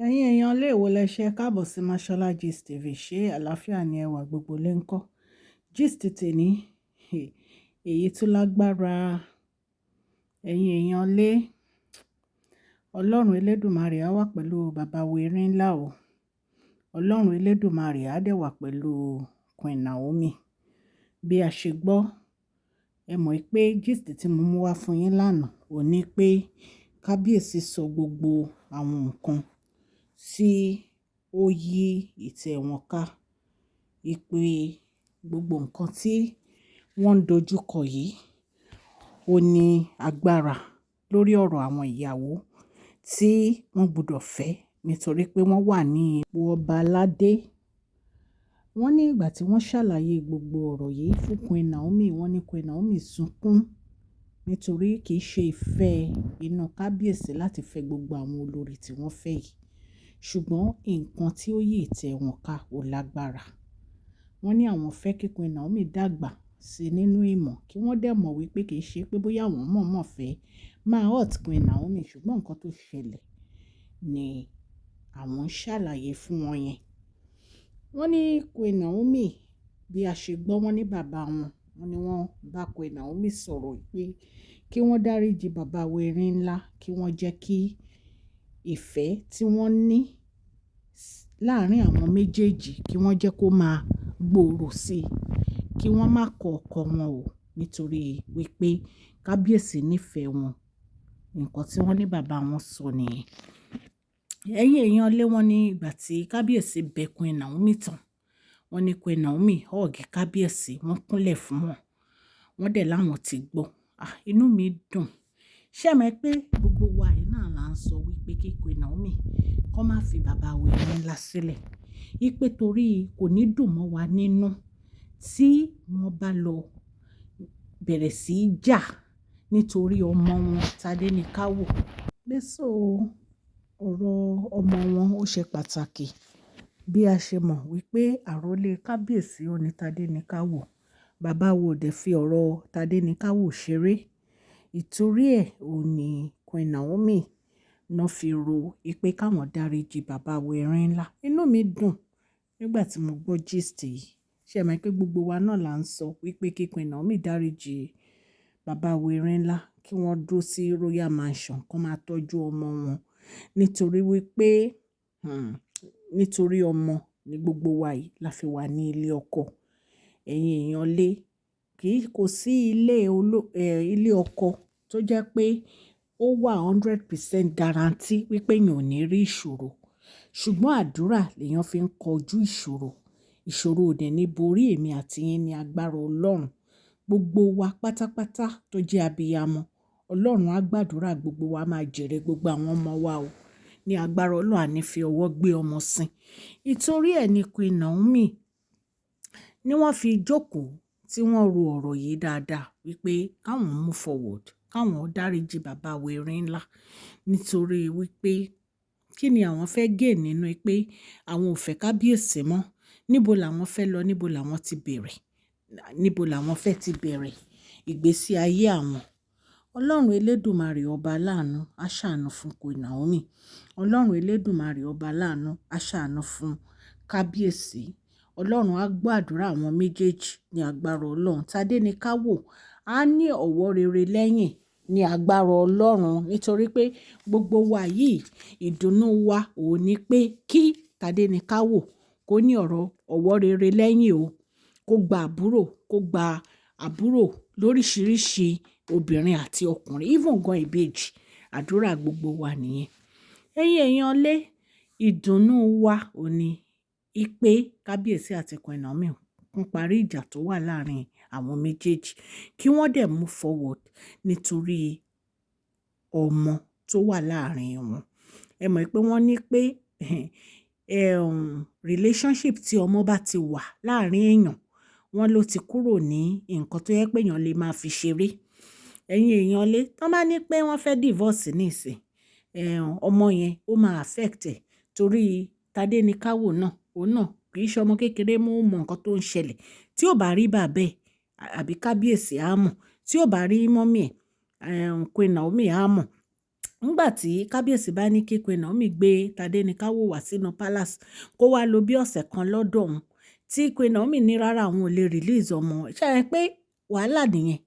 Ẹ̀yin èèyàn ilé èwo lẹ ṣe káàbọ̀ sí Mashola Gist TV. Ṣé àlàáfíà ni ẹwà gbogbo lè ń kọ́? Gist tèní èyí tó lágbára. Ẹ̀yin èèyàn ilé, Ọlọ́run Elédùmarè á wà pẹ̀lú bàbá wèrè ńlá o. Ọlọ́run Elédùmarè á dẹ̀ wà pẹ̀lú Queen Naomi. Bí a ṣe gbọ́, ẹ mọ̀ pé gist tí mo mú wá fún yín lánàá ò ní pé kábíyèsí sọ gbogbo àwọn nǹkan tí ó yí ìtẹ́ wọn ká, ìpè gbogbo nǹkan tí wọ́n ń dojú kọ yìí ó ní agbára lórí ọ̀rọ̀ àwọn ìyàwó tí wọ́n gbọ́dọ̀ fẹ́ nítorí pé wọ́n wà ní ipò ọba aládé. Wọ́n ní ìgbà tí wọ́n ṣàlàyé gbogbo ọ̀rọ̀ yìí fún Queen Naomi, wọ́n ní Queen Naomi sunkún nítorí kì í ṣe ìfẹ́ inú kábíyèsí láti fẹ́ gbogbo àwọn olórí tí wọ́n fẹ́ yìí. Ṣùgbọ́n nǹkan tí ó yí ìtẹ́ wọn ká ò lágbára. Wọ́n ní àwọn fẹ́ kí Queen Naomi dàgbà sí nínú ìmọ̀, kí wọ́n dẹ̀ mọ̀ wípé kì í ṣe pé bóyá àwọn mọ̀ọ́mọ̀ fẹ́ máa hurt Queen Naomi, ṣùgbọ́n nǹkan tó ṣẹlẹ̀ ni àwọn ṣàlàyé fún wọn yẹn. Wọ́n ní Queen Naomi, bí a ṣe gbọ́, wọ́n ní bàbá wọn ni wọ́n bá Queen Naomi sọ̀rọ̀ pé kí wọ́n dáríji bàbá wèrè ńlá, kí wọ́n jẹ́ kí ìfẹ́ tí wọ́n ní láàárín àwọn méjèèjì kí wọ́n jẹ́ kó máa gbòòrò sí i, kí wọ́n má kọ ọkọ wọn o nítorí wípé kábíyèsí nífẹ̀ẹ́ wọn. Nǹkan tí wọ́n ní bàbá wọn sọ nìyẹn. Ẹ̀yin èèyàn lé wọn ní ìgbà tí kábíyèsí bẹ Queen Naomi tán, wọ́n ní Queen Naomi hug kábíyèsí, wọ́n kúnlẹ̀ fún wọn, wọ́n dẹ̀ láwọn ti gbọ́. Inú mi dùn. Ṣé ẹ mọ̀ pé gbogbo wa yìí náà là ń sọ wípé kí Queen Naomi kó má fi bàbá wèrè ńlá sílẹ̀. Ìpè torí kò ní dùn mọ́ wa nínú tí wọ́n bá lọ bẹ̀rẹ̀ sí í jà nítorí ọmọ wọn Tádéníkáwò. Bẹ́sọ̀ ọ̀rọ̀ ọmọ wọn ó ṣe pàtàkì. Bí a ṣe mọ̀ wípé àrólé kábíyèsí ó ní Tádéníkáwò. Bàbá wo dẹ̀ fi ọ̀rọ̀ Tádéníkáwò ṣeré. Ìtorí ẹ̀ ò ní Queen Naomi náà fi ro ìpè káwọn dáríji bàbá wèrè ńlá. Inú mi dùn nígbà tí mo gbọ́ gist yìí. Ṣé ẹ mọ̀ pé gbogbo wa náà là ń sọ wípé kí Queen Naomi dáríji bàbá wèrè ńlá, kí wọ́n dúró sí Royal Mansion, kó máa tọ́jú ọmọ wọn nítorí wípé nítorí ọmọ ni gbogbo wa yìí la fi wà ní ilé ọkọ. Ẹ̀yin èèyàn lé, kò sí ilé ọkọ tó jẹ́ pé ó wà 100% guarantee wípé èèyàn ò ní rí ìṣòro. Ṣùgbọ́n àdúrà lèèyàn fi ń kojú ìṣòro. Ìṣòro ò dẹ̀ ní borí èmi àti yín ní agbára Ọlọ́run. Gbogbo wa pátápátá tó jẹ́ abiyamọ, Ọlọ́run á gbàdúrà gbogbo wa máa jèrè gbogbo àwọn ọmọ wa o. Ní agbára Ọlọ́run á ní fi ọwọ́ gbé ọmọ sin. Ìtorí ẹ̀ ni Queen Naomi ni wọ́n fi jókòó tí wọ́n ro ọ̀rọ̀ yìí dáadáa wípé káwọn move forward, káwọn dáríji bàbá wèrè ńlá nítorí wípé kí ni àwọn fẹ́ gain nínú pé àwọn ò fẹ́ kábíyèsí mọ́. Níbo làwọn fẹ́ lọ, níbo làwọn ti bẹ̀rẹ̀, níbo làwọn fẹ́ ti bẹ̀rẹ̀ ìgbésí ayé àwọn. Ọlọ́run Elédùmarè ọba láàánú á ṣàánú fún Queen Naomi. Ọlọ́run Elédùmarè ọba láàánú á ṣàánú fún kábíyèsí. Ọlọ́run á gbàdúrà àwọn méjèèjì ní agbára Ọlọ́run. Tádéníkáwò á ní ọ̀wọ́ rere lẹ́yìn ní agbára Ọlọ́run nítorí pé gbogbo wa yìí ìdùnnú wa ò ní pé kí Tádéníkáwò kó ní ọ̀wọ́ rere lẹ́yìn o, kó gba àbúrò lóríṣiríṣi obìnrin àti ọkùnrin, even gan ìbejì. Àdúrà gbogbo wa nìyẹn. Ẹ̀yin èèyàn lé, ìdùnnú wa ò ní ìpè kábíyèsí àti Queen Naomi ń parí ìjà tó wà láàárín àwọn méjèèjì, kí wọ́n dẹ̀ move forward nítorí ọmọ tó wà láàárín wọn. Ẹ mọ̀ pé wọ́n ní pé relationship tí ọmọ bá ti wà láàárín èèyàn, wọ́n ló ti kúrò ní nǹkan tó yẹ pé èèyàn lè máa fi ṣeré. Ẹ̀yin èèyàn lé, tán bá ní pé wọ́n fẹ́ divorce nísìn, ọmọ yẹn ó máa affect ẹ̀ torí Tádéníkáwò náà, òun náà kì í ṣe ọmọ kékeré, mú mọ nǹkan tó ń ṣẹlẹ̀. Tí ò bá rí bàbá ẹ̀ àbí kábíyèsí á mọ̀, tí ò bá rí mọ́mì ẹ̀ Queen Naomi á mọ̀. nígbà tí kábíyèsí bá ní kí Queen Naomi gbé Tádéníkáwò wá sínú palace kó wá lò bí ọ̀sẹ̀ kan lọ́dọ̀ òun tí Queen Naomi ní rárá àwọn ò lè release ọmọ ṣáà pé wàhálà nìyẹn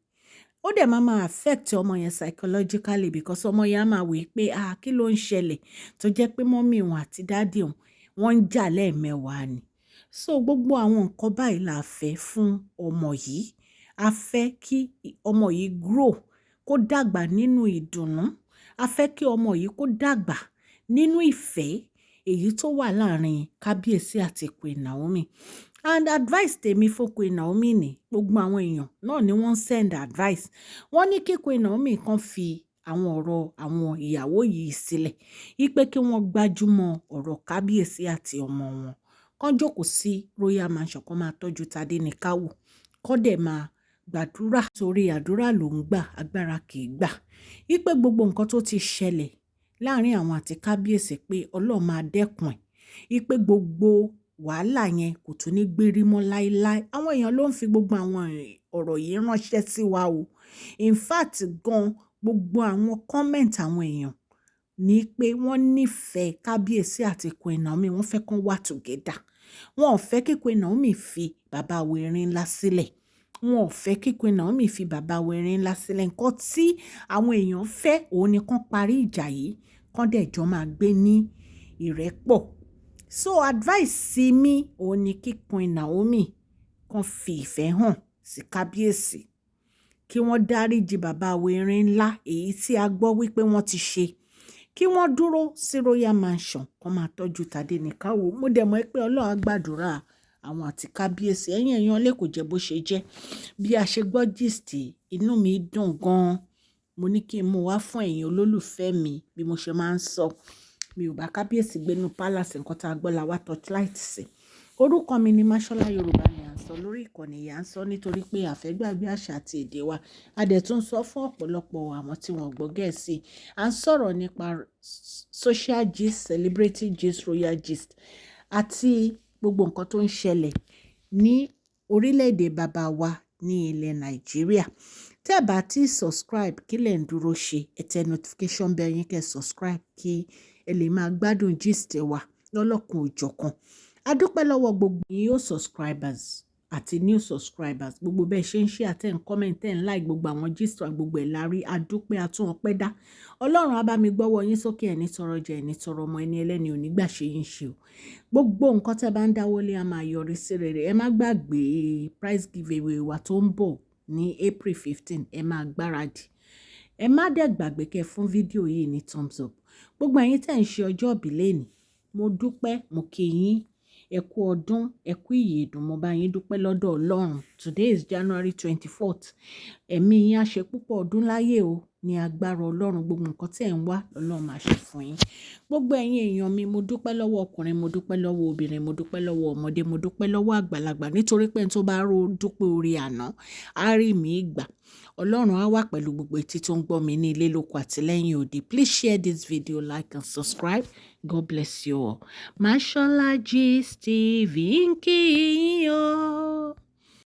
ó dẹ̀ máa affect ọmọ yẹn psychologically because ọmọ yẹn á máa wí pé kí ló ń ṣẹlẹ̀ tó jẹ́ pé mọ́mì òun àti dáàdì òun wọ́n ń jà lẹ́ẹ̀mẹwàá ni so gbogbo àwọn nǹkan báyìí la fẹ́ fún ọmọ yìí a fẹ́ kí ọmọ yìí grow kó dàgbà nínú ìdùnnú a fẹ́ kí ọmọ yìí kó dàgbà nínú ìfẹ́ èyí tó wà láàrin kábíyèsí àti Queen Naomi and advice tèmi fún Queen Naomi ni gbogbo àwọn èèyàn náà ni wọ́n send advice wọ́n ní kí Queen Naomi kan fi àwọn ọ̀rọ̀ àwọn ìyàwó yìí sílẹ̀ wípé kí wọ́n gbájúmọ́ ọ̀rọ̀ kábíyèsí àti ọmọ wọn kán jókòó sí royal mansion kán máa tọ́jú Tádéníkáwò kán dẹ̀ máa gbàdúrà torí àdúrà ló ń gbà agbára kì í gbà wípé gbogbo nǹkan tó ti ṣẹlẹ̀ láàrin àwọn àti kábíyèsí pé Ọlọ́run máa dẹ́kun ẹ̀ wípé gbogbo wàhálà yẹn kò tún ní gbérí mọ́ láéláé àwọn èèyàn ló ń fi gbogbo àwọn ọ̀rọ̀ yìí ránṣẹ́ sí wa o in fact gan gbogbo àwọn comment àwọn èèyàn ní pé wọ́n nífẹ̀ẹ́ kábíyèsí àti Queen Naomi wọ́n fẹ́ kán wà together wọn ò fẹ́ kí Queen Naomi fi bàbá wẹ̀rin ńlá sílẹ̀ wọn ò fẹ́ kí Queen Naomi fi bàbá wẹ̀rin ńlá sílẹ̀ nǹkan tí àwọn èèyàn fẹ́ òun ni kán parí ìjà yìí kán dẹ̀ jọ máa gbé ní ìrẹ́pọ̀ so advice sí mi òun ni kí Queen Naomi kán fi ìfẹ́ hàn sí kábíyèsí kí wọ́n dáríjì bàbá wẹ̀rin ńlá èyí tí a gbọ́ wípé wọ́n ti ṣe kí wọ́n dúró sí royal mansion kán máa tọ́jú Tádéníkáwò mo dẹ̀ mọ̀ pé Ọlọ́run á gbàdúrà àwọn àti kábíyèsí ẹ̀yìn èèyàn lè kò jẹ́ bó ṣe jẹ́ bí a ṣe gbọ́ gist inú mi dùn gan-an mo ní kí n mú wá fún ẹ̀yin olólùfẹ́ mi bí mo ṣe máa ń sọ mi ò bá kábíyèsí gbénú palace nǹkan tá a gbọ́ la wá torchlight sí orúkọ mi ni Máṣọ́lá Yorùbá ni à ń sọ lórí ìkànnì yà ń sọ nítorí pé àfẹ́gbàgbé àṣà àti èdè wa a dẹ̀ tún sọ fún ọ̀pọ̀lọpọ̀ àwọn tí wọ́n gbọ́ Gẹ̀ẹ́sì à ń sọ̀rọ̀ nípa social gist celebrity gist royal gist àti gbogbo nǹkan tó ń ṣẹlẹ̀ ní orílẹ̀-èdè bàbá wa ní ilẹ̀ Nàìjíríà tẹ́ ẹ bá ti subscribe kí lẹ̀ ń dúró ṣe ẹ tẹ notification bell yín kẹ́ subscribe kí ẹ lè máa gbádùn gist wa lọ́lọ́kan òjọ̀kan a dúpẹ́ lọ́wọ́ gbogbo yín ó subscribers àti new subscribers gbogbo bẹ́ẹ̀ ṣe ń ṣe àtẹ̀ ń comment tẹ̀ ń like gbogbo àwọn gist wa gbogbo ẹ̀ lárí a dúpẹ́ àtún ọpẹ́ dá Ọlọ́run á bá mi gbọ́wọ́ yín sókè ẹni tọrọ jẹ ẹni tọrọ ọmọ ẹni ẹlẹ́ni ò ní gbà ṣe yín ṣe o gbogbo nǹkan tẹ́ bá ń dáwọ́lé a máa yọrí sí rere ẹ má gbàgbé prize giveaway wa tó ń bọ̀ ní April 15 ẹ máa gbáradì ẹ má dẹ̀ gbàgbé kẹ́ fún fídíò yìí ní thumbs up gbogbo ẹ̀yin tẹ́ ń ṣe ọjọ́ ìbí lẹ́ni mo dúpẹ́ mo kí yín ẹ kú ọdún ẹ kú ìyèdùn mo bá yín dúpẹ́ lọ́dọ̀ Ọlọ́run today is January 24th ẹ̀mí yín á ṣe púpọ̀ ọdún láyé o ní agbára Ọlọ́run gbogbo nǹkan tí ẹ̀ ń wá Ọlọ́run máa ṣe fún yín gbogbo ẹ̀yin èèyàn mi mo dúpẹ́ lọ́wọ́ ọkùnrin mo dúpẹ́ lọ́wọ́ obìnrin mo dúpẹ́ lọ́wọ́ ọmọdé mo dúpẹ́ lọ́wọ́ àgbàlagbà nítorí pé tó bá dúpẹ́ orí àná á rí mi gbà Ọlọ́run á wà pẹ̀lú gbogbo etí tó ń gbọ́ mi ní ilé lóko àti lẹ́yìn òde please share this video like and subscribe God bless you all Máṣọ́lá Gist TV ń kí yín o.